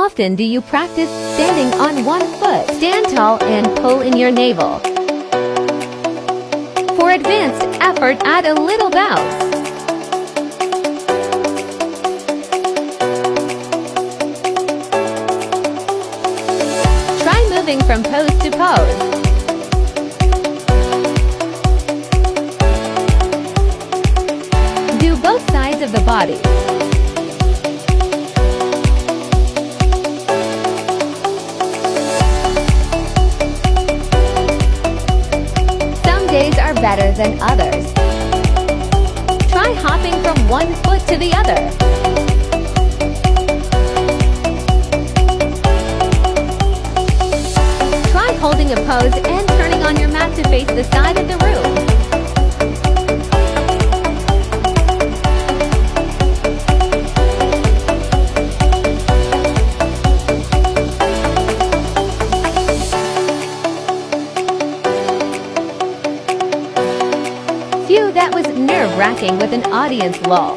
often do you practice standing on one foot? Stand tall and pull in your navel. For advanced effort, add a little bounce. Try moving from pose to pose. Do both sides of the body. Some days are better than others. Try hopping from one foot to the other. Try holding a pose and turning on your mat to face the side of the room. Phew, that was nerve-wracking with an audience lull.